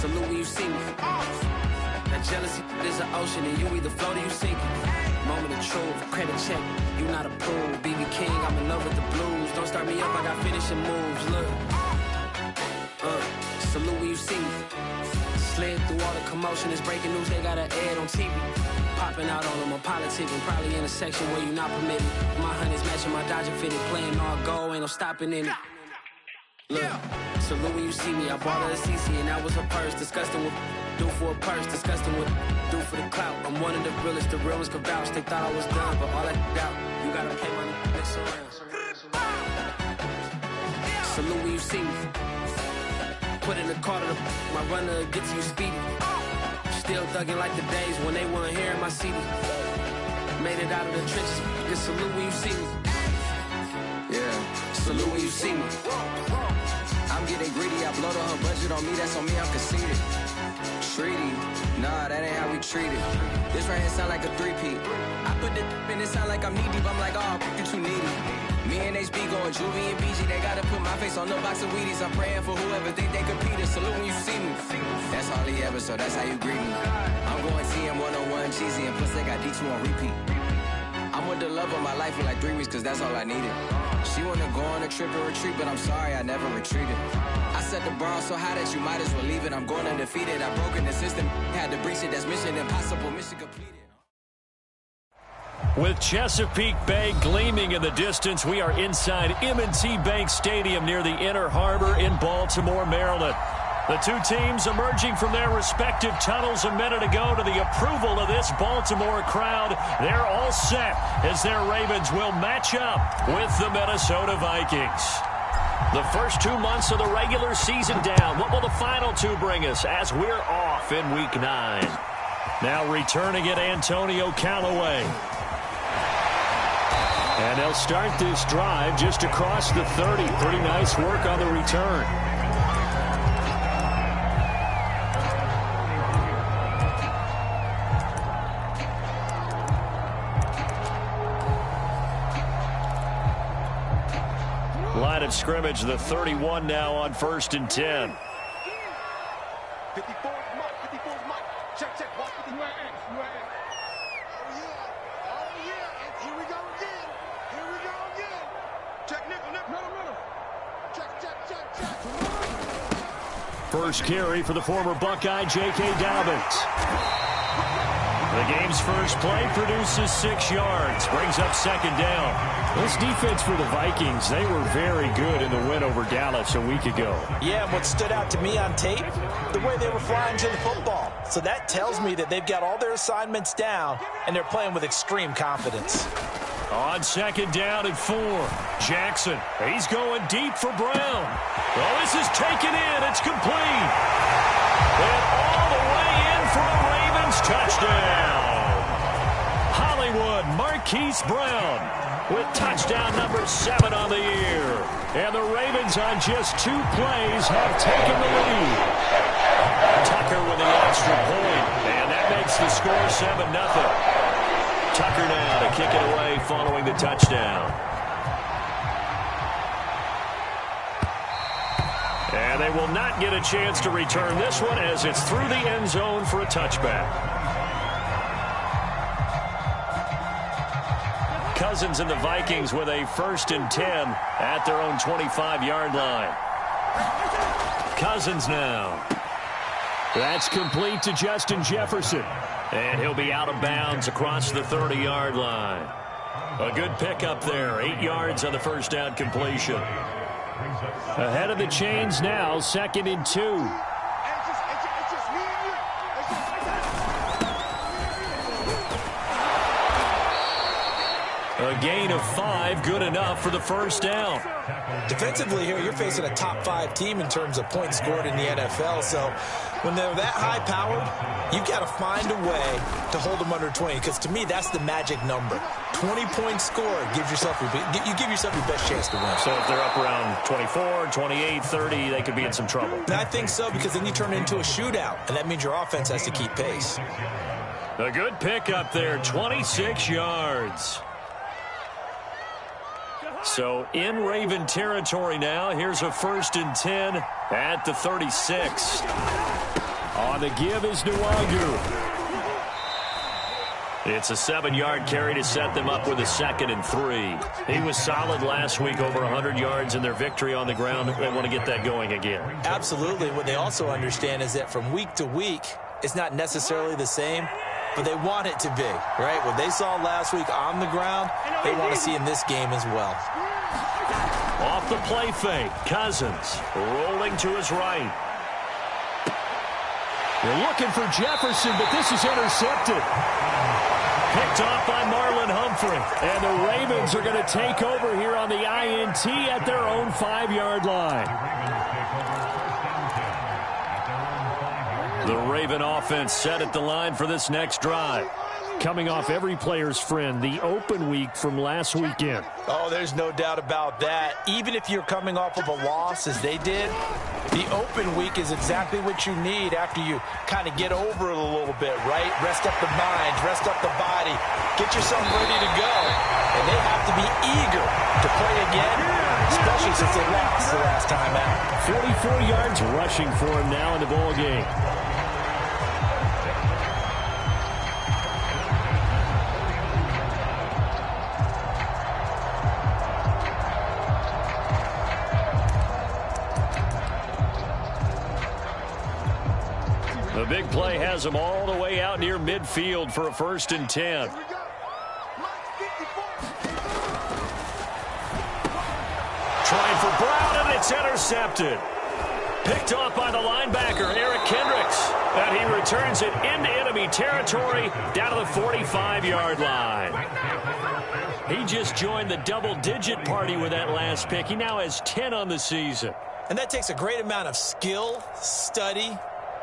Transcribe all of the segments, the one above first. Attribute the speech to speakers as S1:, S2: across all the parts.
S1: salute when you see me. That jealousy is an ocean, and you either float or you sink. Moment of truth, credit check, you not approved. BB King, I'm in love with the blues. Don't start me up, I got finishing moves. Look, salute when you see me. Slid through all the commotion, it's breaking news, they got an ad on TV. Popping out on them, I'm politicking, probably in a section where you not permitted. My honey's matching my Dodger fitted, playing all gold, ain't no stopping in it. Look, salute when you see me, I bought her a CC and that was her purse. Disgusting what do for a purse, disgusting what do for the clout. I'm one of the realest, the real ones could vouch. They thought I was done, but all that out, you gotta pay my next around. Salute when you see me. Put in the car to my runner, get to you speedy. Still thugging like the days when they weren't here in my CD. Made it out of the trenches, just salute when you see me. Yeah, salute when you see me. I'm getting greedy, I blowed on her budget on me, that's on me, I'm conceited. Treaty, nah, that ain't how we treat it. This right here sound like a three-peat. I put the in it sound like I'm knee-deep, I'm like, oh, you too needy. Me and HB going Juvie and BG, they gotta put my face on no box of Wheaties. I'm praying for whoever think they compete. Salute when you see me. That's all he ever, so that's how you greet me. I'm going TM 101 cheesy, and plus they got D2 on repeat. I'm with the love of my life for like 3 weeks, cause that's all I needed. She wanna go on a trip and retreat, but I'm sorry, I never retreated. I set the bar so high that you might as well leave it. I'm going undefeated, I broken the system, had to breach it, that's mission impossible, mission completed.
S2: With Chesapeake Bay gleaming in the distance, we are inside M&T Bank Stadium near the Inner Harbor in Baltimore, Maryland. The two teams emerging from their respective tunnels a minute ago to the approval of this Baltimore crowd. They're all set as their Ravens will match up with the Minnesota Vikings. The first 2 months of the regular season down. What will the final two bring us as we're off in Week 9? Now returning it, Antonio Callaway. And they'll start this drive just across the 30. Pretty nice work on the return. Line of scrimmage, the 31 now on 1st and 10.
S3: 54 Mike, 54 Mike. Check, check, watch 50 where at. Oh yeah, and here we go again. Check nickel, middle. Check.
S2: First carry for the former Buckeye, J.K. Dobbins. The game's first play produces 6 yards, brings up 2nd down. This defense for the Vikings, they were very good in the win over Dallas a week ago.
S4: Yeah, and what stood out to me on tape, the way they were flying to the football. So that tells me that they've got all their assignments down, and they're playing with extreme confidence.
S2: On 2nd down and 4, Jackson, he's going deep for Brown. Well, this is taken in, it's complete. And all the way in for a Ravens touchdown. Hollywood Marquise Brown with touchdown number 7 on the year. And the Ravens on just 2 plays have taken the lead. Tucker with the extra point, and that makes the score 7-0. Tucker now to kick it away following the touchdown. And they will not get a chance to return this one as it's through the end zone for a touchback. Cousins and the Vikings with a 1st and 10 at their own 25-yard line. Cousins now. That's complete to Justin Jefferson. And he'll be out of bounds across the 30-yard line. A good pickup there. 8 yards on the first down completion. Ahead of the chains now, 2nd and 2. A gain of 5, good enough for the first down.
S4: Defensively here, you're facing a top 5 team in terms of points scored in the NFL. So when they're that high-powered, you've got to find a way to hold them under 20. Because to me, that's the magic number. 20-point score gives yourself you give yourself your best chance to win.
S2: So if they're up around 24, 28, 30, they could be in some trouble.
S4: And I think so, because then you turn it into a shootout, and that means your offense has to keep pace.
S2: A good pickup there, 26 yards. So in Raven territory now. Here's a 1st and 10 at the 36. On the give is Nwangu. It's a 7-yard carry to set them up with a 2nd and 3. He was solid last week, over 100 yards in their victory on the ground. They want to get that going again.
S4: Absolutely. What they also understand is that from week to week, it's not necessarily the same, but they want it to be, right? What they saw last week on the ground, they want to see in this game as well.
S2: Off the play fake, Cousins rolling to his right. They're looking for Jefferson, but this is intercepted. Picked off by Marlon Humphrey. And the Ravens are going to take over here on the INT at their own 5-yard line. The Raven offense set at the line for this next drive. Coming off every player's friend, the open week from last weekend.
S4: Oh, there's no doubt about that. Even if you're coming off of a loss, as they did, the open week is exactly what you need after you kind of get over it a little bit, right? Rest up the mind, rest up the body, get yourself ready to go. And they have to be eager to play again, especially since they lost the last time out.
S2: 44 yards rushing for him now in the ball game. The big play has them all the way out near midfield for a 1st and 10. Trying for Brown, and it's intercepted. Picked off by the linebacker, Eric Kendricks. And he returns it into enemy territory down to the 45-yard line. He just joined the double-digit party with that last pick. He now has 10 on the season.
S4: And that takes a great amount of skill, study,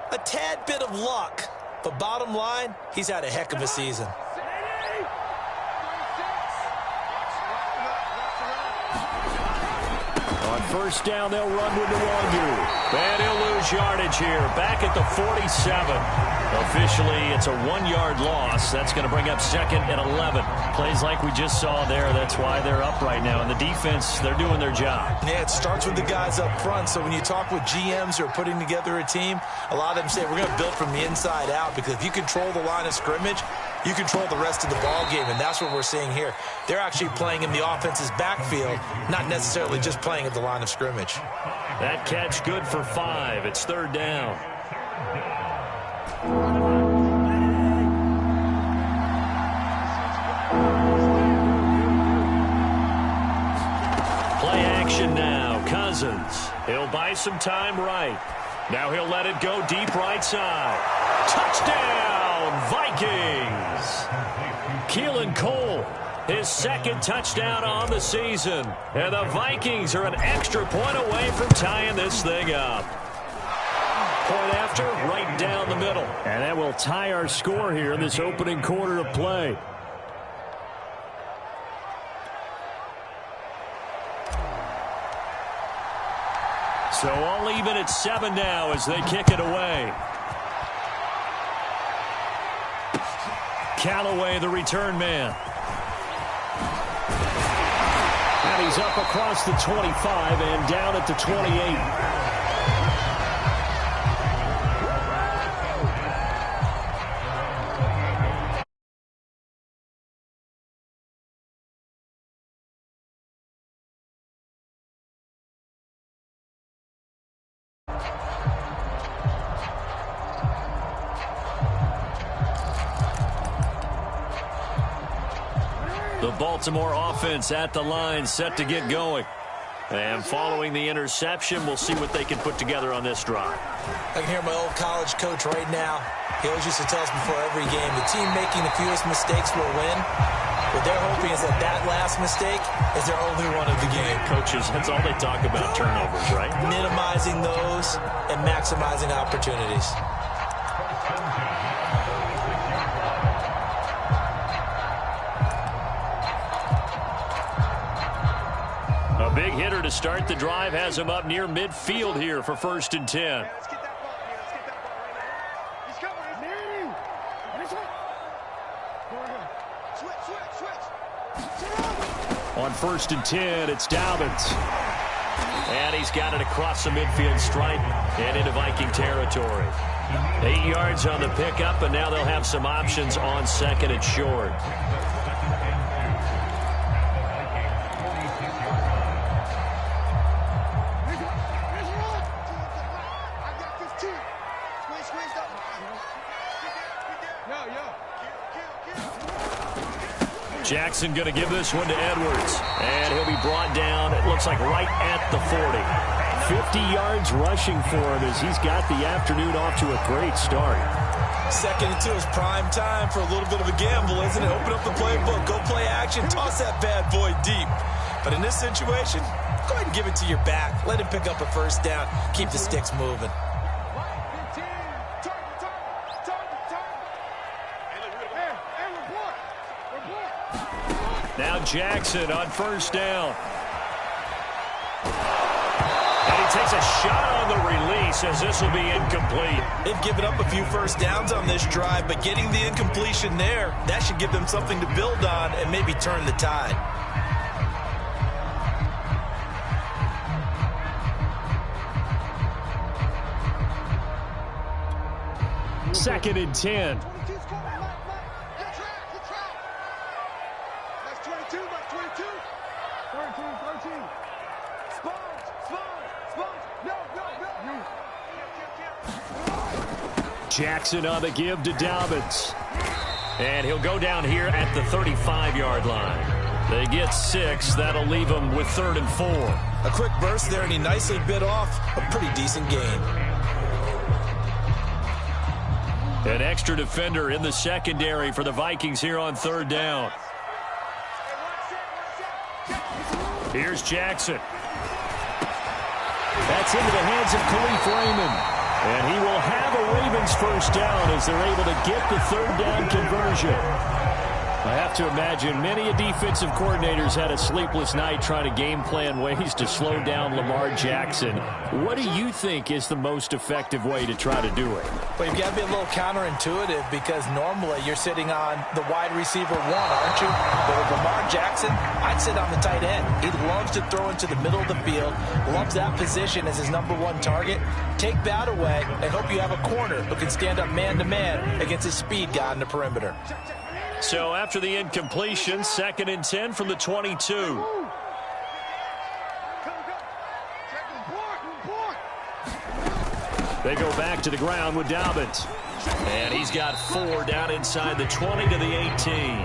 S4: a tad bit of luck. But bottom line, he's had a heck of a season.
S2: On 1st down, they'll run with Nwangu. And he'll lose yardage here. Back at the 47. Officially, it's a 1-yard loss. That's going to bring up 2nd and 11. Plays like we just saw there. That's why they're up right now. And the defense, they're doing their job.
S4: Yeah, it starts with the guys up front. So when you talk with GMs who are putting together a team, a lot of them say we're going to build from the inside out, because if you control the line of scrimmage, you control the rest of the ball game, and that's what we're seeing here. They're actually playing in the offense's backfield, not necessarily just playing at the line of scrimmage.
S2: That catch good for 5. It's 3rd down. Play action now. Cousins. He'll buy some time right. Now he'll let it go deep right side. Touchdown, Vikings. Keelan Cole, his 2nd touchdown on the season. And the Vikings are an extra point away from tying this thing up. Point after, right down the middle. And that will tie our score here in this opening quarter of play. So all even at 7 now as they kick it away. Callaway, the return man. And he's up across the 25 and down at the 28. The Baltimore offense at the line, set to get going. And following the interception, we'll see what they can put together on this drive.
S4: I can hear my old college coach right now. He always used to tell us before every game, the team making the fewest mistakes will win. What they're hoping is that that last mistake is their only one of the game.
S2: Coaches, that's all they talk about, turnovers, right?
S4: Minimizing those and maximizing opportunities.
S2: A big hitter to start the drive has him up near midfield here for 1st and 10.
S3: Let's get that ball here. Let's get that ball right here. He's coming. He's near you. Switch.
S2: On 1st and 10, it's Dobbins. And he's got it across the midfield stripe and into Viking territory. 8 yards on the pickup, and now they'll have some options on second and short. Jackson going to give this one to Edwards. And he'll be brought down, it looks like right at the 40. 50 yards rushing for him as he's got the afternoon off to a great start.
S4: 2nd and 2 is prime time for a little bit of a gamble, isn't it? Open up the playbook, go play action, toss that bad boy deep. But in this situation, go ahead and give it to your back. Let him pick up a first down. Keep the sticks moving.
S2: Now Jackson on first down. And he takes a shot on the release as this will be incomplete.
S4: They've given up a few first downs on this drive, but getting the incompletion there, that should give them something to build on and maybe turn the tide.
S2: Second and 10. Jackson on the give to Dobbins. And he'll go down here at the 35-yard line. They get 6. That'll leave them with 3rd and 4.
S4: A quick burst there, and he nicely bit off a pretty decent gain.
S2: An extra defender in the secondary for the Vikings here on 3rd down. Here's Jackson. That's into the hands of Khalif Raymond. And he will have a Ravens first down as they're able to get the 3rd down conversion. I have to imagine many defensive coordinators had a sleepless night trying to game plan ways to slow down Lamar Jackson. What do you think is the most effective way to try to do it?
S4: Well, you've got to be a little counterintuitive because normally you're sitting on the wide receiver 1, aren't you? But with Lamar Jackson, I'd sit on the tight end. He loves to throw into the middle of the field, loves that position as his #1 target. Take that away and hope you have a corner who can stand up man-to-man against a speed guy on the perimeter.
S2: So after the incompletion, 2nd and 10 from the 22. They go back to the ground with Dobbins. And he's got 4 down inside the 20 to the 18.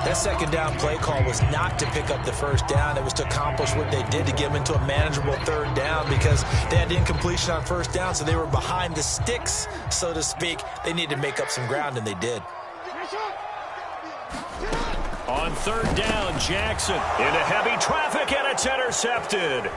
S4: That 2nd down play call was not to pick up the first down. It was to accomplish what they did to get them into a manageable 3rd down because they had the incompletion on first down, so they were behind the sticks, so to speak. They needed to make up some ground, and they did.
S2: On 3rd down, Jackson into heavy traffic, and it's intercepted.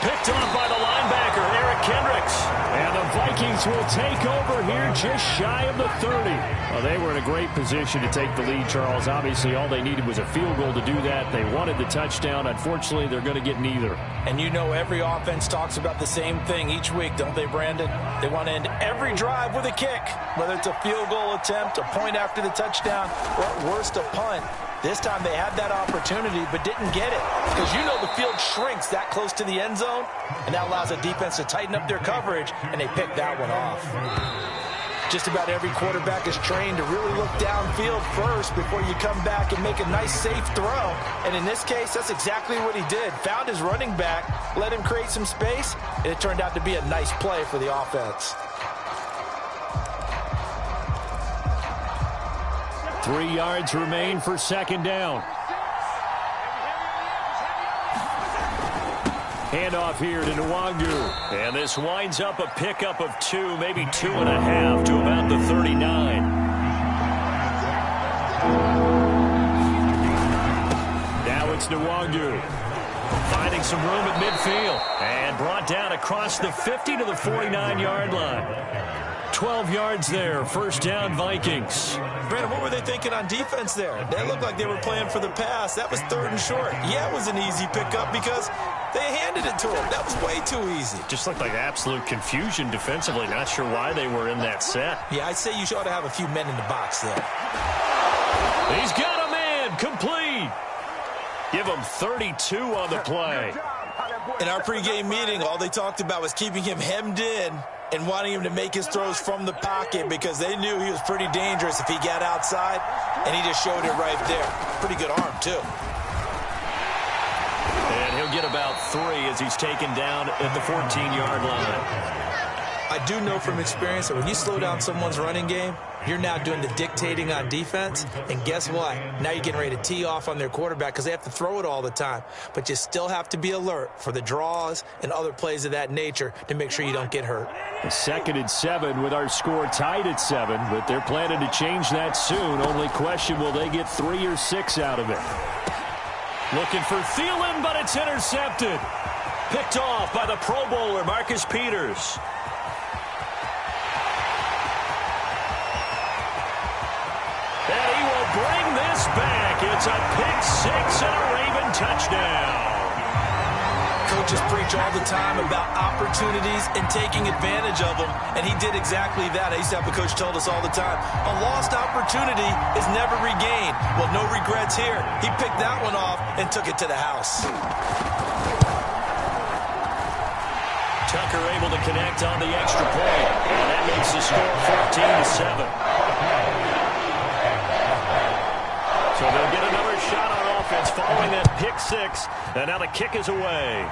S2: Picked off by the linebacker, Eric Kendricks. And the Vikings will take over here just shy of the 30. Well, they were in a great position to take the lead, Charles. Obviously, all they needed was a field goal to do that. They wanted the touchdown. Unfortunately, they're going to get neither.
S4: And you know every offense talks about the same thing each week, don't they, Brandon? They want to end every drive with a kick, whether it's a field goal attempt, a point after the touchdown, or at worst, a punt. This time they had that opportunity but didn't get it because you know the field shrinks that close to the end zone, and that allows the defense to tighten up their coverage, and they picked that one off. Just about every quarterback is trained to really look downfield first before you come back and make a nice, safe throw. And in this case, that's exactly what he did. Found his running back, let him create some space, and it turned out to be a nice play for the offense.
S2: 3 yards remain for 2nd down. Handoff here to Nwangu. And this winds up a pickup of 2, maybe 2.5 to about the 39. Now it's Nwangu. Finding some room at midfield. And brought down across the 50 to the 49-yard line. 12 yards there. First down, Vikings.
S4: Brandon, what were they thinking on defense there? They looked like they were playing for the pass. That was 3rd and short. Yeah, it was an easy pickup because they handed it to him. That was way too easy.
S2: Just looked like absolute confusion defensively. Not sure why they were in that set.
S4: Yeah, I'd say you ought to have a few men in the box there.
S2: He's got a man. Complete. Give him 32 on the play.
S4: In our pregame meeting, all they talked about was keeping him hemmed in and wanting him to make his throws from the pocket because they knew he was pretty dangerous if he got outside, and he just showed it right there. Pretty good arm, too.
S2: And he'll get about 3 as he's taken down at the 14-yard line.
S4: I do know from experience that when you slow down someone's running game, you're now doing the dictating on defense, and guess what? Now you're getting ready to tee off on their quarterback because they have to throw it all the time. But you still have to be alert for the draws and other plays of that nature to make sure you don't get hurt.
S2: 2nd and 7 with our score tied at 7, but they're planning to change that soon. Only question, will they get 3 or 6 out of it? Looking for Thielen, but it's intercepted. Picked off by the Pro Bowler, Marcus Peters. And he will bring this back. It's a pick 6 and a Raven touchdown.
S4: Coaches preach all the time about opportunities and taking advantage of them, and he did exactly that. I used to have a coach told us all the time, a lost opportunity is never regained. Well, no regrets here. He picked that one off and took it to the house.
S2: Tucker able to connect on the extra point, and that makes the score 14-7. So they'll get another shot on offense following that pick 6, and now the kick is away.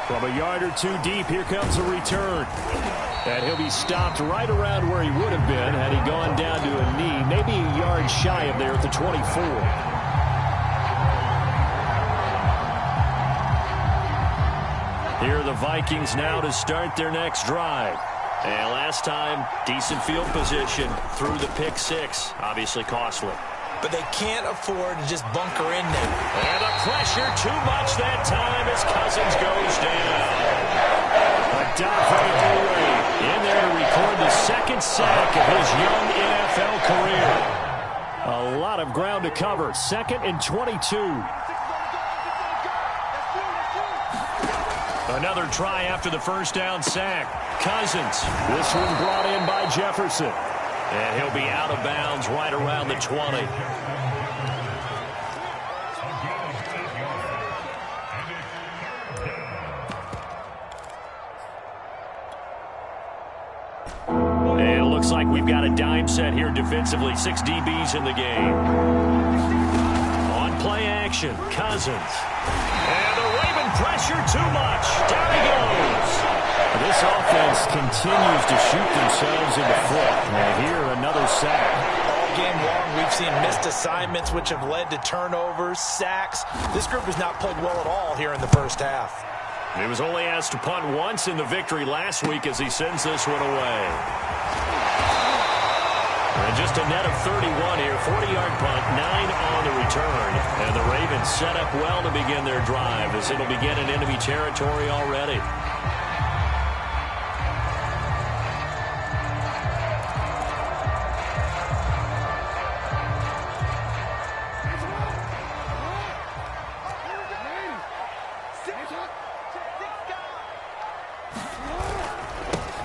S2: From a yard or 2 deep, here comes a return. And he'll be stopped right around where he would have been had he gone down to a knee, maybe a yard shy of there at the 24. Here are the Vikings now to start their next drive. And last time, decent field position through the pick 6. Obviously costly.
S4: But they can't afford to just bunker in there.
S2: And the pressure too much that time as Cousins goes down. Adolfo in there to record the 2nd sack of his young NFL career. A lot of ground to cover. 2nd and 22. Another try after the first down sack. Cousins. This one brought in by Jefferson. And he'll be out of bounds right around the 20. And it looks like we've got a dime set here defensively. 6 DBs in the game. On play action, Cousins. And the Raven pressure too much. Down he goes. This offense continues to shoot themselves in the foot. And here, another sack.
S4: All game long, we've seen missed assignments, which have led to turnovers, sacks. This group has not played well at all here in the first half.
S2: He was only asked to punt once in the victory last week as he sends this one away. And just a net of 31 here. 40-yard punt, 9 on the return. And the Ravens set up well to begin their drive as it'll begin in enemy territory already.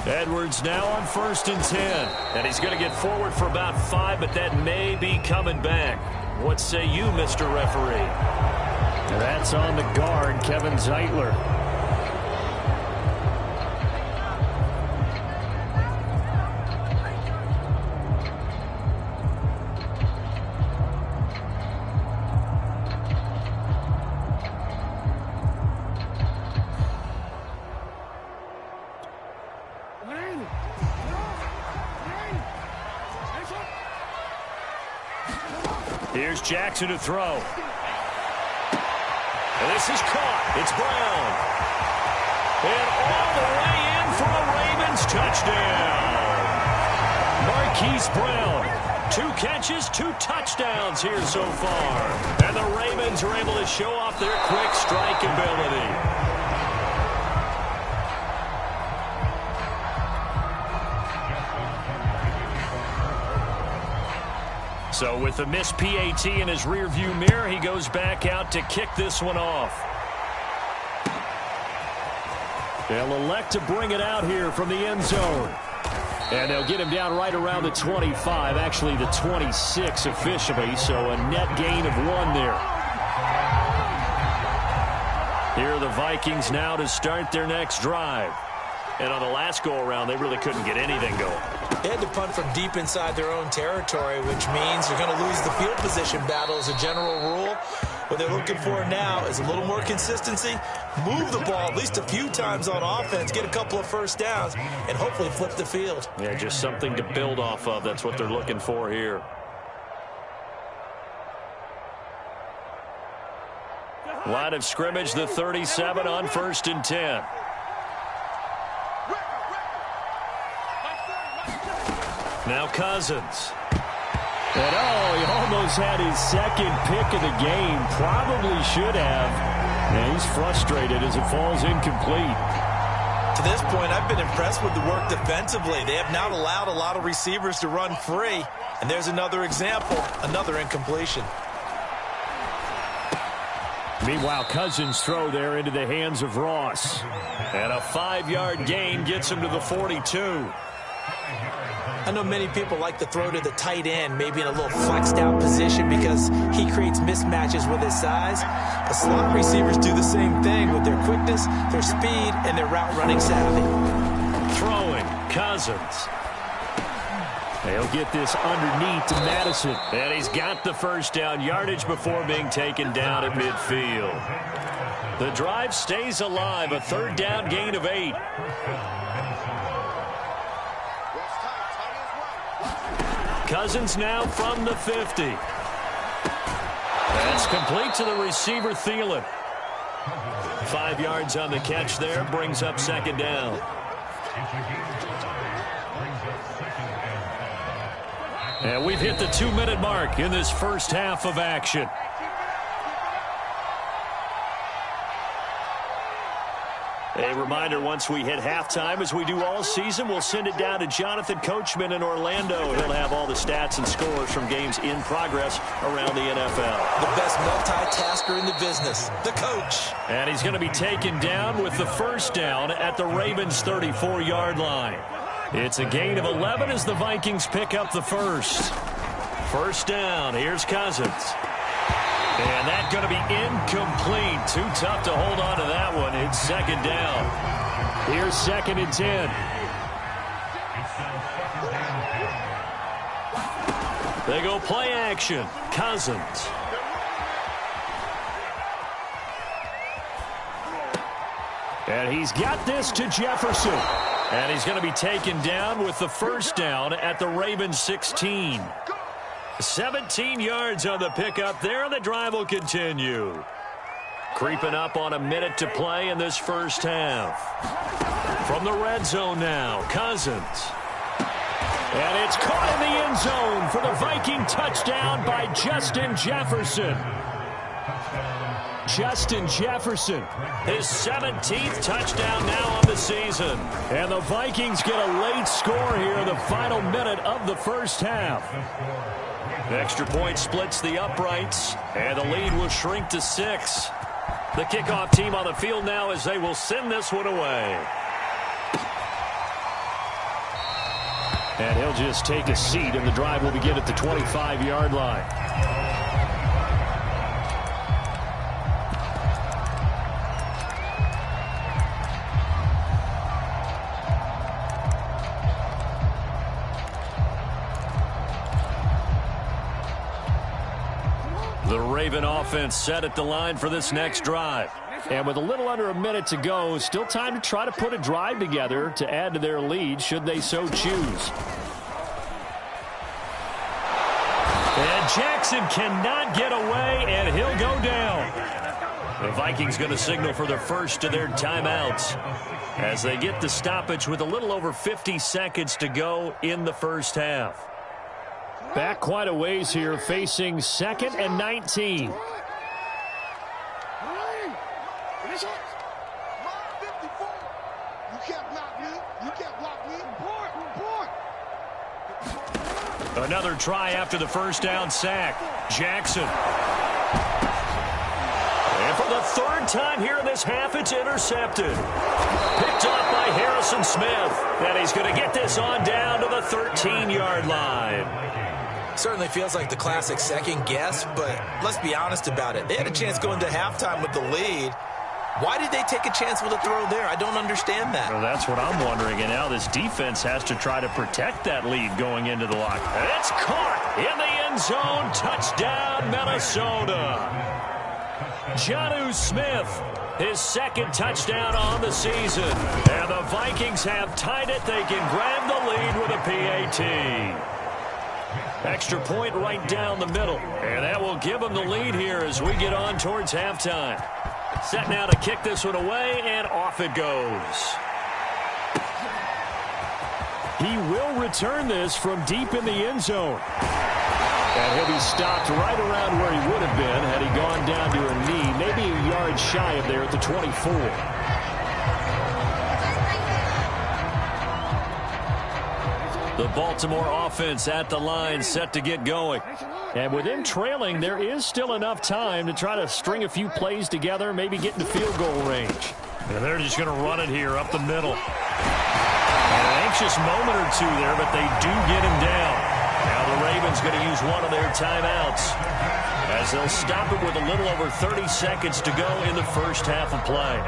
S2: Edwards now on 1st and 10. And he's going to get forward for about 5, but that may be coming back. What say you, Mr. Referee? That's on the guard, Kevin Zeitler. Here's Jackson to throw. And this is caught. It's Brown. And all the way in for a Ravens touchdown. Marquise Brown. 2 catches, 2 touchdowns here so far. And the Ravens are able to show off their quick strike ability. So with the missed PAT in his rearview mirror, he goes back out to kick this one off. They'll elect to bring it out here from the end zone. And they'll get him down right around the 25, actually the 26 officially, so a net gain of 1 there. Here are the Vikings now to start their next drive. And on the last go-around, they really couldn't get anything going.
S4: They had to punt from deep inside their own territory, which means they're going to lose the field position battle as a general rule. What they're looking for now is a little more consistency, move the ball at least a few times on offense, get a couple of first downs, and hopefully flip the field.
S2: Yeah, just something to build off of. That's what they're looking for here. Line of scrimmage, the 37 on 1st and 10. Now Cousins.
S5: And he almost had his second pick of the game. Probably should have. And he's frustrated as it falls incomplete.
S4: To this point, I've been impressed with the work defensively. They have not allowed a lot of receivers to run free. And there's another example, another incompletion.
S5: Meanwhile, Cousins' throw there into the hands of Ross.
S2: And a 5-yard gain gets him to the 42.
S4: I know many people like to throw to the tight end, maybe in a little flexed out position because he creates mismatches with his size. But slot receivers do the same thing with their quickness, their speed, and their route running savvy.
S2: Throwing, Cousins.
S5: They'll get this underneath to Madison.
S2: And he's got the first down, yardage before being taken down at midfield. The drive stays alive, a 3rd down gain of 8. Cousins now from the 50. That's complete to the receiver, Thielen. 5 yards on the catch there, brings up 2nd down. And we've hit the 2-minute mark in this first half of action. A reminder, once we hit halftime, as we do all season, we'll send it down to Jonathan Coachman in Orlando. He'll have all the stats and scores from games in progress around the NFL.
S4: The best multitasker in the business, the coach.
S2: And he's going to be taken down with the first down at the Ravens' 34-yard line. It's a gain of 11 as the Vikings pick up the first. First down, here's Cousins. And that's going to be incomplete. Too tough to hold on to that one. It's 2nd down.
S5: Here's 2nd and 10.
S2: They go play action. Cousins.
S5: And he's got this to Jefferson.
S2: And he's going to be taken down with the first down at the Ravens 16. 17 yards on the pickup there. The drive will continue. Creeping up on a minute to play in this first half. From the red zone now, Cousins. And it's caught in the end zone for the Viking touchdown by Justin Jefferson.
S5: Justin Jefferson.
S2: His 17th touchdown now on the season.
S5: And the Vikings get a late score here in the final minute of the first half.
S2: Extra point splits the uprights, and the lead will shrink to 6. The kickoff team on the field now as they will send this one away.
S5: And he'll just take a seat, and the drive will begin at the 25-yard line.
S2: The Raven offense set at the line for this next drive.
S5: And with a little under a minute to go, still time to try to put a drive together to add to their lead should they so choose.
S2: And Jackson cannot get away, and he'll go down. The Vikings going to signal for the first of their timeouts as they get the stoppage with a little over 50 seconds to go in the first half.
S5: Back quite a ways here, facing 2nd and 19.
S2: Another try after the first down sack. Jackson. And for the 3rd time here in this half, it's intercepted. Picked off by Harrison Smith. And he's going to get this on down to the 13-yard line.
S4: Certainly feels like the classic second guess, but let's be honest about it. They had a chance going to halftime with the lead, Why did they take a chance with a throw there? I don't understand that.
S5: Well, that's what I'm wondering. And now this defense has to try to protect that lead going into the lock. It's caught in the end zone. Touchdown, Minnesota. Jonnu Smith, his second touchdown on the season. And the Vikings have tied it. They can grab the lead with a PAT. Extra point right down the middle. And that will give them the lead here as we get on towards halftime. Set now to kick this one away, and off it goes. He will return this from deep in the end zone. And he'll be stopped right around where he would have been had he gone down to a knee, maybe a yard shy of there at the 24. The Baltimore offense at the line, set to get going. And with him trailing, there is still enough time to try to string a few plays together, maybe get into field goal range. And they're just going to run it here up the middle. And an anxious moment or two there, but they do get him down. Now the Ravens going to use one of their timeouts as they'll stop it with a little over 30 seconds to go in the first half of play.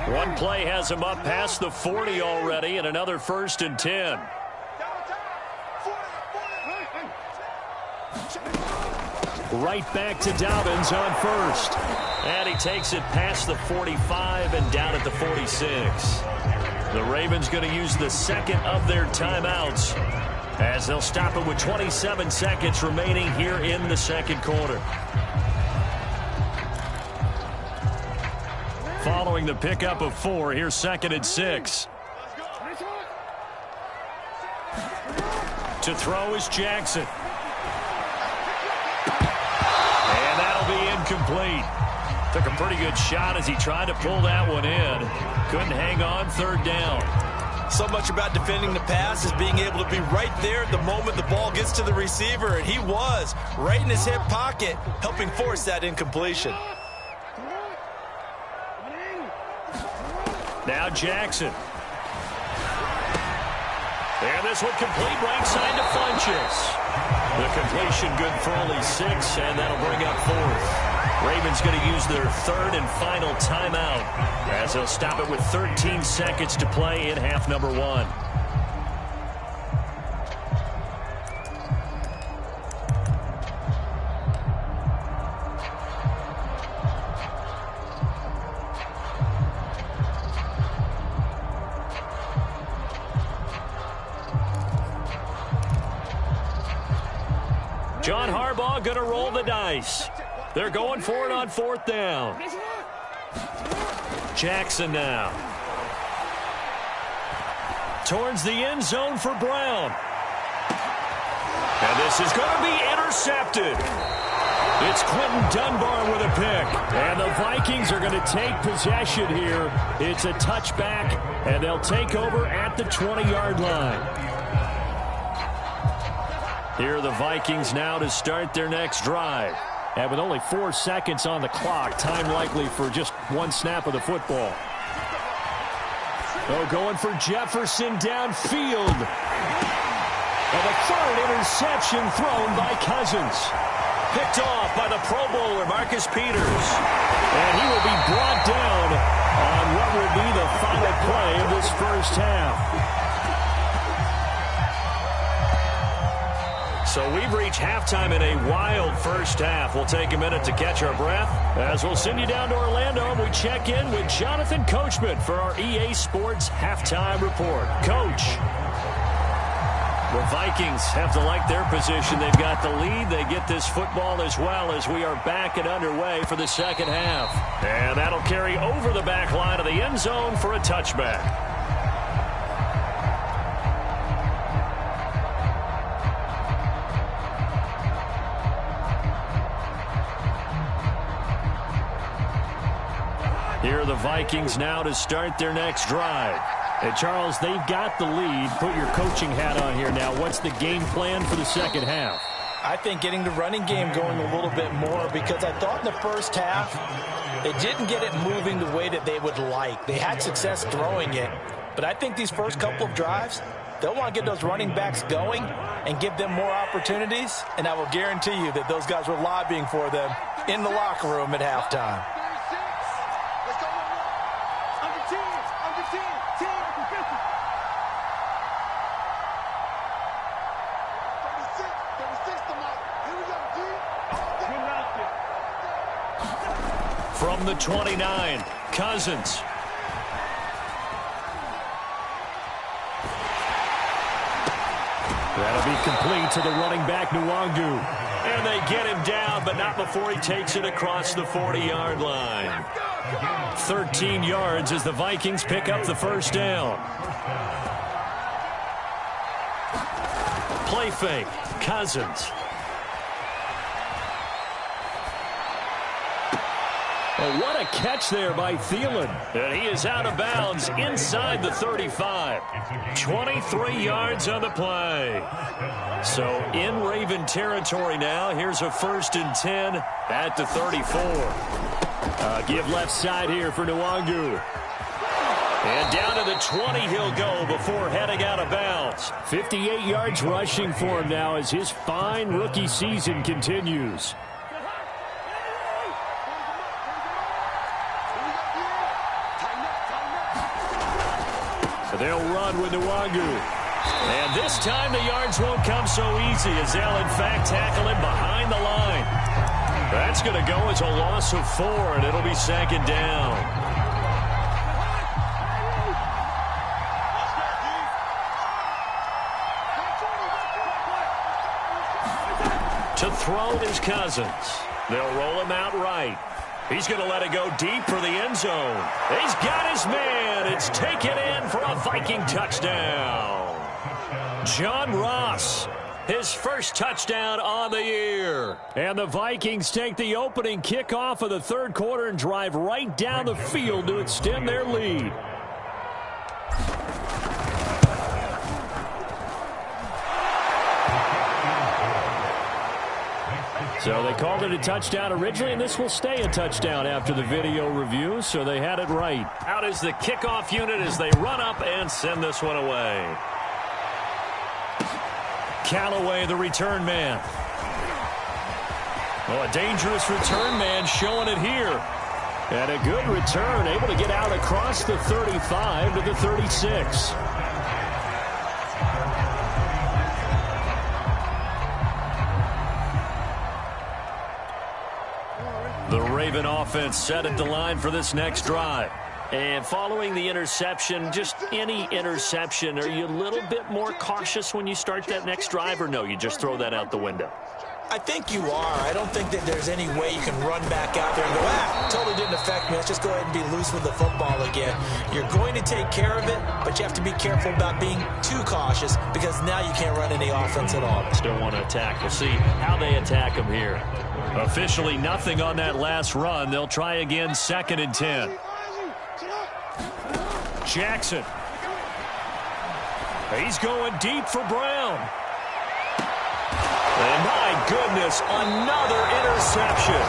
S5: One play has him up past the 40 already, and another 1st and 10. Right back to Dobbins on first. And he takes it past the 45 and down at the 46. The Ravens going to use the second of their timeouts as they'll stop it with 27 seconds remaining here in the second quarter. Following the pickup of 4, here's 2nd and 6. To throw is Jackson. And that'll be incomplete. Took a pretty good shot as he tried to pull that one in. Couldn't hang on, 3rd down.
S4: So much about defending the pass is being able to be right there at the moment the ball gets to the receiver. And he was right in his hip pocket, helping force that incompletion.
S2: Now Jackson. And this one complete right side to Funchess. The completion good for only 6, and that'll bring up 4th. Ravens going to use their 3rd and final timeout as they'll stop it with 13 seconds to play in half number 1. John Harbaugh going to roll the dice. They're going for it on 4th down. Jackson now. Towards the end zone for Brown. And this is going to be intercepted. It's Quentin Dunbar with a pick. And the Vikings are going to take possession here. It's a touchback, and they'll take over at the 20-yard line. Here are the Vikings now to start their next drive. And with only 4 seconds on the clock, time likely for just one snap of the football. Oh, going for Jefferson downfield. And a 3rd interception thrown by Cousins. Picked off by the Pro Bowler, Marcus Peters. And he will be brought down on what will be the final play of this first half. So we've reached halftime in a wild first half. We'll take a minute to catch our breath as we'll send you down to Orlando and we check in with Jonathan Coachman for our EA Sports Halftime Report. Coach, the Vikings have to like their position. They've got the lead. They get this football as well as we are back and underway for the second half. And that'll carry over the back line of the end zone for a touchback. Here are the Vikings now to start their next drive. And Charles, they've got the lead. Put your coaching hat on here now. What's the game plan for the second half?
S4: I think getting the running game going a little bit more, because I thought in the first half they didn't get it moving the way that they would like. They had success throwing it, but I think these first couple of drives, they'll want to get those running backs going and give them more opportunities, and I will guarantee you that those guys were lobbying for them in the locker room at halftime.
S3: Let's go. Under 10. Under 10. 10. 36 to Mike. Here we go, G.
S2: From the 29, Cousins. That'll be complete to the running back, Nwangu. And they get him down, but not before he takes it across the 40-yard line. 13 yards as the Vikings pick up the first down. Play fake, Cousins. Oh, what a catch there by Thielen. And he is out of bounds inside the 35. 23 yards on the play. So in Raven territory now. Here's a 1st and 10 at the 34. Give left side here for Nwangu. And down to the 20 he'll go before heading out of bounds. 58 yards rushing for him now as his fine rookie season continues. They'll run with Nwangu. And this time the yards won't come so easy as they'll in fact tackle him behind the line. That's going to go as a loss of 4, and it'll be 2nd down. To throw is Cousins. They'll roll him out right. He's going to let it go deep for the end zone. He's got his man. It's taken in for a Viking touchdown. John Ross, his first touchdown on the year. And the Vikings take the opening kickoff of the 3rd quarter and drive right down the field to extend their lead. So they called it a touchdown originally, and this will stay a touchdown after the video review, so they had it right. Out is the kickoff unit as they run up and send this one away. Callaway, the return man. Well, a dangerous return man showing it here. And a good return, able to get out across the 35 to the 36. The Raven offense set at the line for this next drive. And following the interception, just any interception, are you a little bit more cautious when you start that next drive, or no, you just throw that out the window?
S4: I think you are. I don't think that there's any way you can run back out there and go, totally didn't affect me. Let's just go ahead and be loose with the football again. You're going to take care of it, but you have to be careful about being too cautious because now you can't run any offense at all.
S2: Still want to attack. We'll see how they attack him here. Officially nothing on that last run. They'll try again, 2nd and 10. Jackson. He's going deep for Brown. And my goodness, another interception.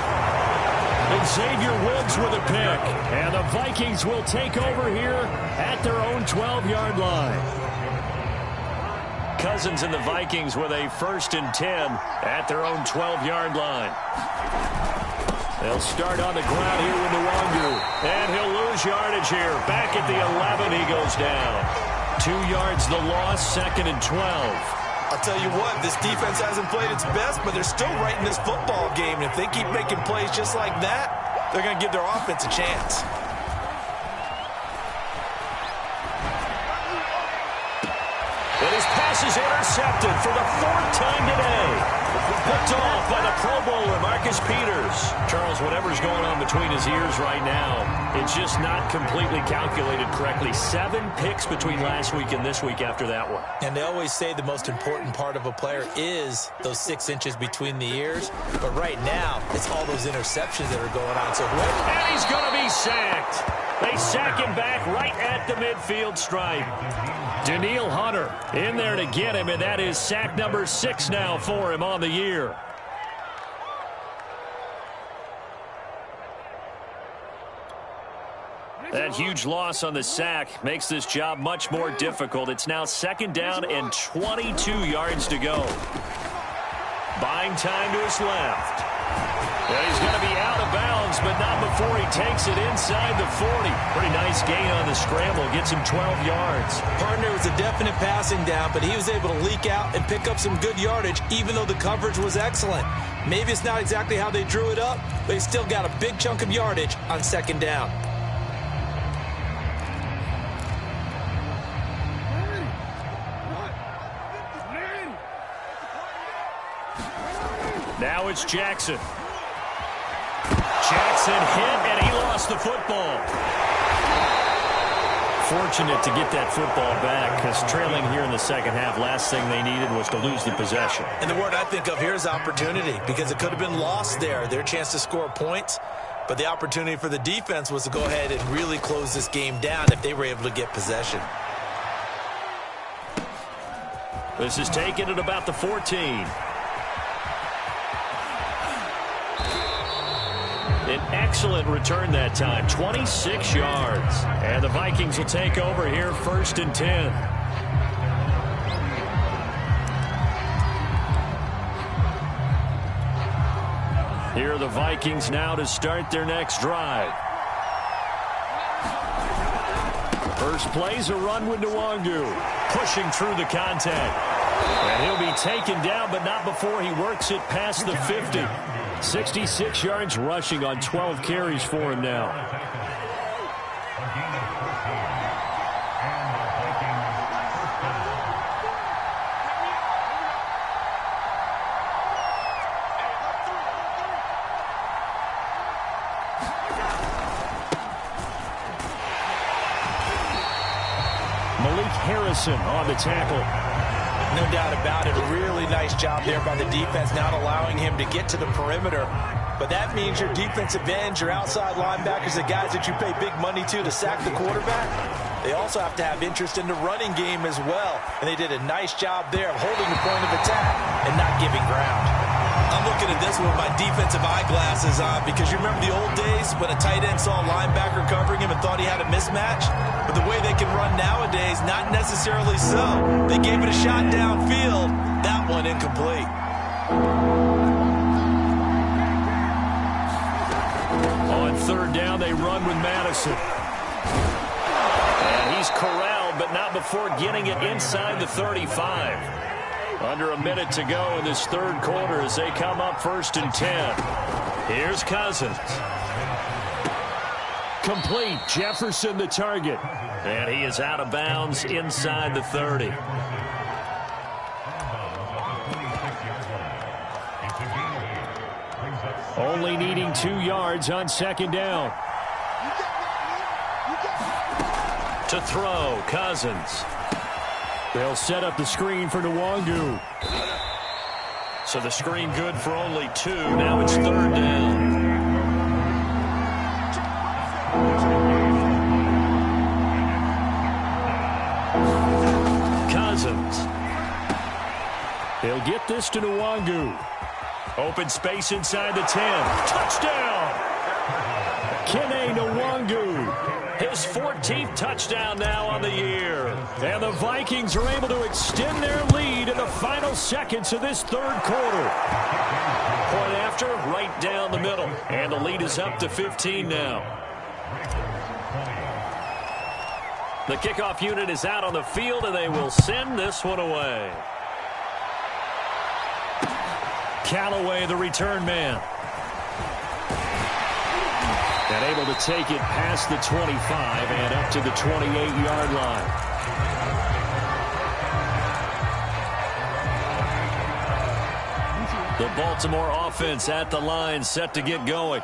S2: Xavier Woods with a pick. And the Vikings will take over here at their own 12-yard line. Cousins and the Vikings with a 1st and 10 at their own 12-yard line. They'll start on the ground here with Nwangu. And he'll lose yardage here. Back at the 11, he goes down. 2 yards the loss, 2nd and 12.
S4: I'll tell you what, this defense hasn't played its best, but they're still right in this football game. And if they keep making plays just like that, they're going to give their offense a chance.
S2: And his pass is intercepted for the 4th time today. Picked off by the Pro Bowler, Marcus Peters. Charles, whatever's going on between his ears right now, it's just not completely calculated correctly. 7 picks between last week and this week after that one.
S4: And they always say the most important part of a player is those 6 inches between the ears. But right now, it's all those interceptions that are going on. So
S2: and he's going to be sacked. They sack him back right at the midfield stripe. Daniil Hunter in there to get him, and that is sack number 6 now for him on the year.
S5: That huge loss on the sack makes this job much more difficult. It's now 2nd down and 22 yards to go. Buying time to his left. And he's going to be out of bounds, but not before he takes it inside the 40. Pretty nice gain on the scramble. Gets him 12 yards.
S4: Partner was a definite passing down, but he was able to leak out and pick up some good yardage, even though the coverage was excellent. Maybe it's not exactly how they drew it up, but he still got a big chunk of yardage on 2nd down.
S5: Now it's Jackson. Jackson hit, and he lost the football. Fortunate to get that football back, because trailing here in the 2nd half, last thing they needed was to lose the possession.
S4: And the word I think of here is opportunity, because it could have been lost there, their chance to score points. But the opportunity for the defense was to go ahead and really close this game down if they were able to get possession.
S5: This is taken at about the 14. An excellent return that time, 26 yards. And the Vikings will take over here 1st and 10. Here are the Vikings now to start their next drive. First play's a run with Nwangu, pushing through the contact. And he'll be taken down, but not before he works it past the 50. 66 yards rushing on 12 carries for him now. Harrison on the tackle.
S4: No doubt about it. A really nice job there by the defense, not allowing him to get to the perimeter. But that means your defensive ends, your outside linebackers, the guys that you pay big money to sack the quarterback, they also have to have interest in the running game as well. And they did a nice job there of holding the point of attack and not giving ground. I'm looking at this with my defensive eyeglasses on, because you remember the old days when a tight end saw a linebacker covering him and thought he had a mismatch? But the way they can run nowadays, not necessarily so. They gave it a shot downfield. That one incomplete.
S5: On 3rd down, they run with Madison. And he's corralled, but not before getting it inside the 35. Under a minute to go in this 3rd quarter as they come up 1st and 10. Here's Cousins. Complete. Jefferson the target. And he is out of bounds inside the 30. Only needing 2 yards on 2nd down. To throw, Cousins. They'll set up the screen for Nwangu. So the screen good for only 2. Now it's 3rd down. Cousins. He'll get this to Nwangu. Open space inside the 10. Touchdown! Kene Nwangu. His 14th touchdown now on the year. And the Vikings are able to extend their lead in the final seconds of this 3rd quarter. Point after, right down the middle. And the lead is up to 15 now. The kickoff unit is out on the field, and they will send this one away. Callaway, the return man. And able to take it past the 25 and up to the 28-yard line. The Baltimore offense at the line, set to get going.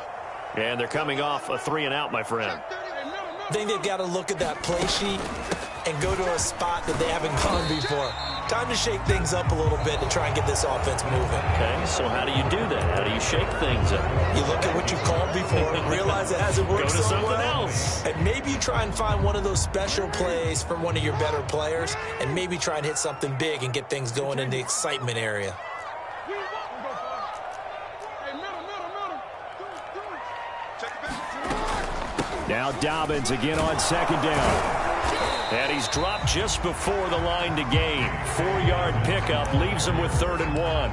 S5: And they're coming off a 3-and-out, my friend.
S4: I think they've got to look at that play sheet and go to a spot that they haven't gone before. Time to shake things up a little bit to try and get this offense moving.
S5: Okay, so how do you do that? How do you shake things up?
S4: You look at what you've called before and realize it hasn't worked
S5: Go to
S4: so
S5: something
S4: well.
S5: else.
S4: And maybe you try and find one of those special plays from one of your better players, and maybe try and hit something big and get things going in the excitement area.
S2: Now Dobbins again on second down. And he's dropped just before the line to gain. 4-yard pickup leaves him with 3rd and 1.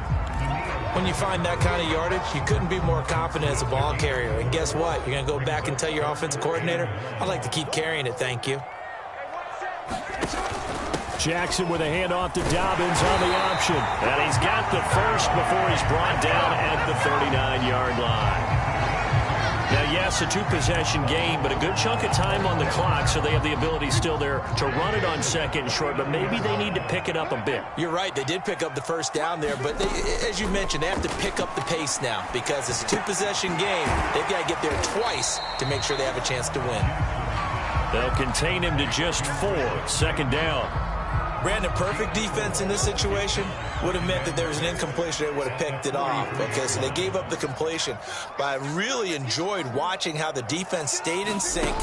S4: When you find that kind of yardage, you couldn't be more confident as a ball carrier. And guess what? You're going to go back and tell your offensive coordinator, I'd like to keep carrying it, thank you.
S2: Jackson with a handoff to Dobbins on the option. And he's got the first before he's brought down at the 39-yard line. Now, yes, a 2-possession game, but a good chunk of time on the clock, so they have the ability still there to run it on 2nd and short, but maybe they need to pick it up a bit.
S4: You're right. They did pick up the first down there, but they, as you mentioned, they have to pick up the pace now because it's a 2-possession game. They've got to get there twice to make sure they have a chance to win.
S2: They'll contain him to just 4, 2nd down.
S4: Brandon, perfect defense in this situation would have meant that there was an incompletion that would have picked it off. Okay, so they gave up the completion. But I really enjoyed watching how the defense stayed in sync,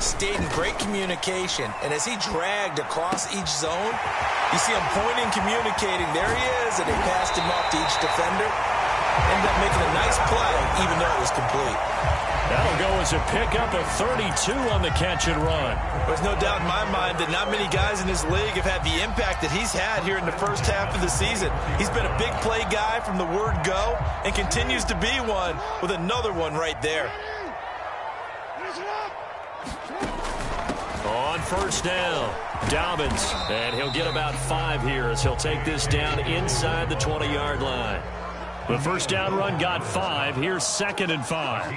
S4: stayed in great communication, and as he dragged across each zone, you see him pointing, communicating. There he is, and they passed him off to each defender. Ended up making a nice play, even though it was complete.
S2: That'll go as a pickup of 32 on the catch and run.
S4: There's no doubt in my mind that not many guys in this league have had the impact that he's had here in the first half of the season. He's been a big play guy from the word go and continues to be one with another one right there.
S2: On 1st down, Dobbins, and he'll get about 5 here as he'll take this down inside the 20-yard line. The first down run got 5. Here's 2nd and 5.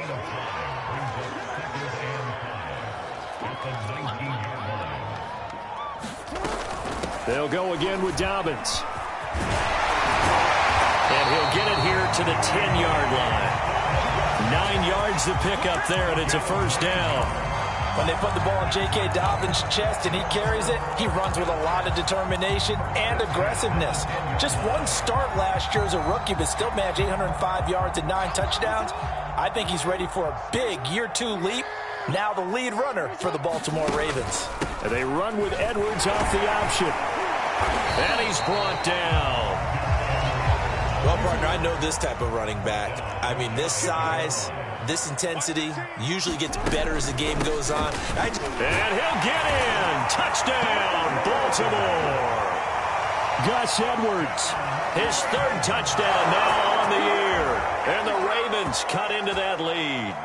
S2: They'll go again with Dobbins. And he'll get it here to the 10-yard line. 9 yards to pick up there, and it's a first down.
S4: When they put the ball in J.K. Dobbins' chest and he carries it, he runs with a lot of determination and aggressiveness. Just one start last year as a rookie, but still managed 805 yards and 9 touchdowns. I think he's ready for a big year 2 leap. Now the lead runner for the Baltimore Ravens.
S2: And they run with Edwards off the option. And he's brought down.
S4: Well, partner, I know this type of running back. I mean, this size, this intensity usually gets better as the game goes on.
S2: And he'll get in. Touchdown, Baltimore. Gus Edwards, his 3rd touchdown now on the year. And the Ravens cut into that lead.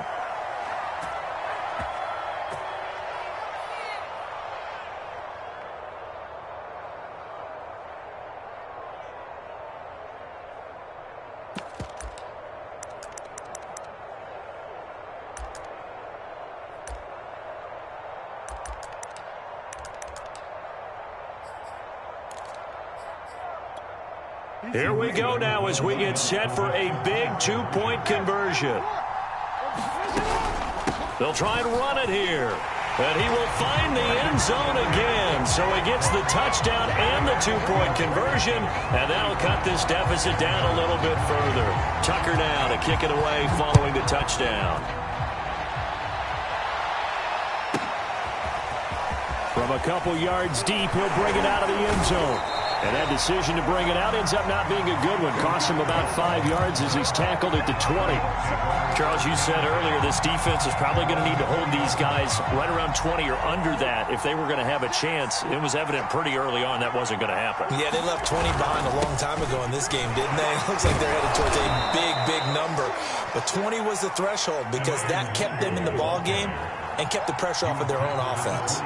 S2: Here we go now as we get set for a big 2-point conversion. They'll try and run it here. And he will find the end zone again. So he gets the touchdown and the 2-point conversion. And that'll cut this deficit down a little bit further. Tucker now to kick it away following the touchdown. From a couple yards deep, he'll bring it out of the end zone. And that decision to bring it out ends up not being a good one. Costs him about 5 yards as he's tackled at the 20. Charles, you said earlier this defense is probably going to need to hold these guys right around 20 or under that if they were going to have a chance. It was evident pretty early on that wasn't going to happen.
S4: Yeah, they left 20 behind a long time ago in this game, didn't they? It looks like they're headed towards a big, big number. But 20 was the threshold because that kept them in the ball game and kept the pressure off of their own offense.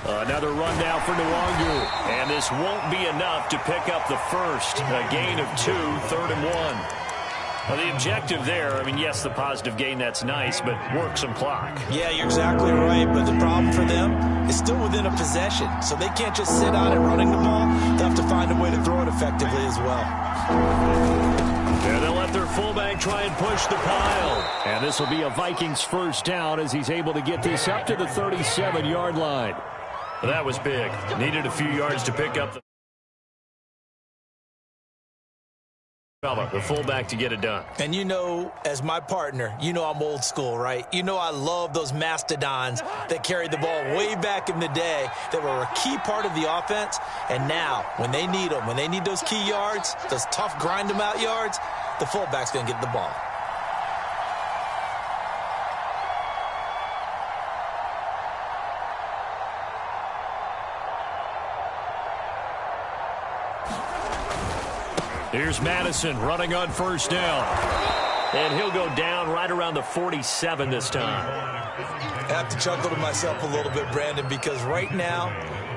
S2: Another run now for Nwangu. And this won't be enough to pick up the first. A gain of 2, 3rd and 1. Well, the objective there, I mean, yes, the positive gain, that's nice, but work some clock.
S4: Yeah, you're exactly right, but the problem for them is still within a possession, so they can't just sit on it running the ball. They'll have to find a way to throw it effectively as well.
S2: And they'll let their fullback try and push the pile. And this will be a Vikings first down as he's able to get this up to the 37-yard line. That was big. Needed a few yards to pick up the
S5: The fullback to get it done.
S4: And you know, as my partner, you know I'm old school, right? You know I love those mastodons that carried the ball way back in the day that were a key part of the offense. And now, when they need them, when they need those key yards, those tough grind-them-out yards, the fullback's going to get the ball.
S2: Here's Madison running on first down.
S5: And he'll go down right around the 47 this time.
S4: I have to chuckle to myself a little bit, Brandon, because right now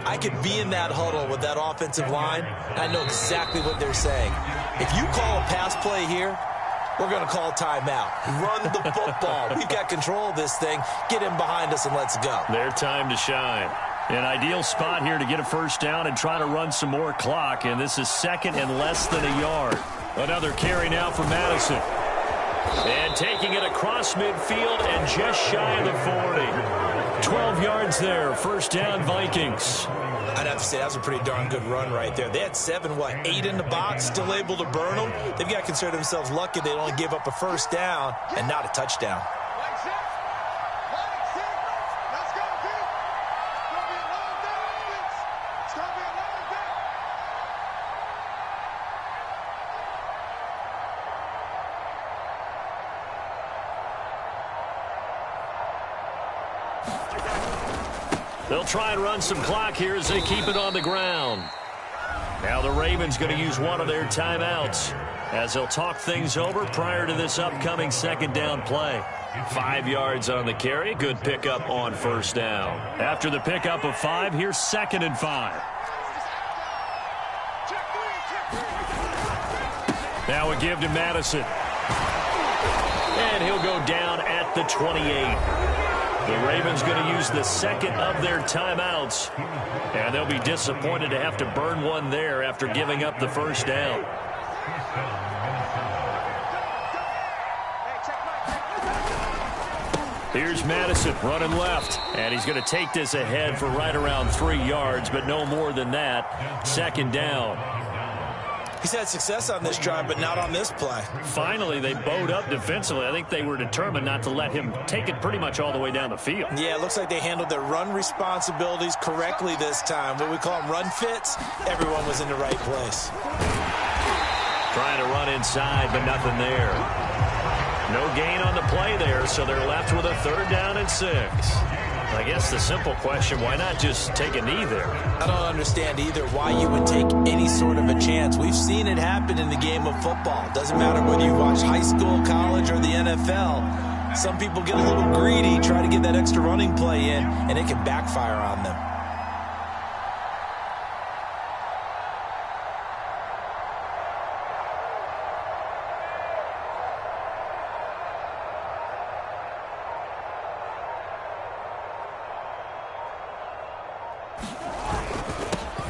S4: I could be in that huddle with that offensive line, and I know exactly what they're saying. If you call a pass play here, we're going to call timeout. Run the football. We've got control of this thing. Get in behind us and let's go.
S5: Their time to shine. An ideal spot here to get a first down and try to run some more clock, and this is second and less than a yard.
S2: Another carry now for Madison.
S5: And taking it across midfield and just shy of the 40.
S2: 12 yards there, first down Vikings.
S4: I'd have to say that was a pretty darn good run right there. They had 8 in the box, still able to burn them. They've got to consider themselves lucky they only gave up a first down and not a touchdown.
S5: They'll try and run some clock here as they keep it on the ground. Now the Ravens going to use one of their timeouts as they'll talk things over prior to this upcoming second down play. 5 yards on the carry. Good pickup on first down. After the pickup of 5, here's 2nd and 5.
S2: Now a give to Madison.
S5: And he'll go down at the 28. The Ravens going to use the second of their timeouts, and they'll be disappointed to have to burn one there after giving up the first down.
S2: Here's Madison running left,
S5: and he's going to take this ahead for right around 3 yards, but no more than that. 2nd down.
S4: He's had success on this drive, but not on this play.
S5: Finally, they bowed up defensively. I think they were determined not to let him take it pretty much all the way down the field.
S4: Yeah, it looks like they handled their run responsibilities correctly this time. What we call them run fits, everyone was in the right place.
S5: Trying to run inside, but nothing there. No gain on the play there, so they're left with a 3rd down and 6. I guess the simple question, why not just take a knee there?
S4: I don't understand either why you would take any sort of a chance. We've seen it happen in the game of football. Doesn't matter whether you watch high school, college, or the NFL. Some people get a little greedy, try to get that extra running play in, and it can backfire on them.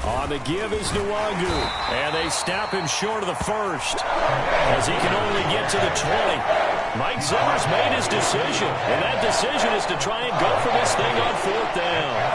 S2: On the give is Nwangu. And they stop him short of the first as he can only get to the 20. Mike Zimmer's made his decision, and that decision is to try and go for this thing on 4th down.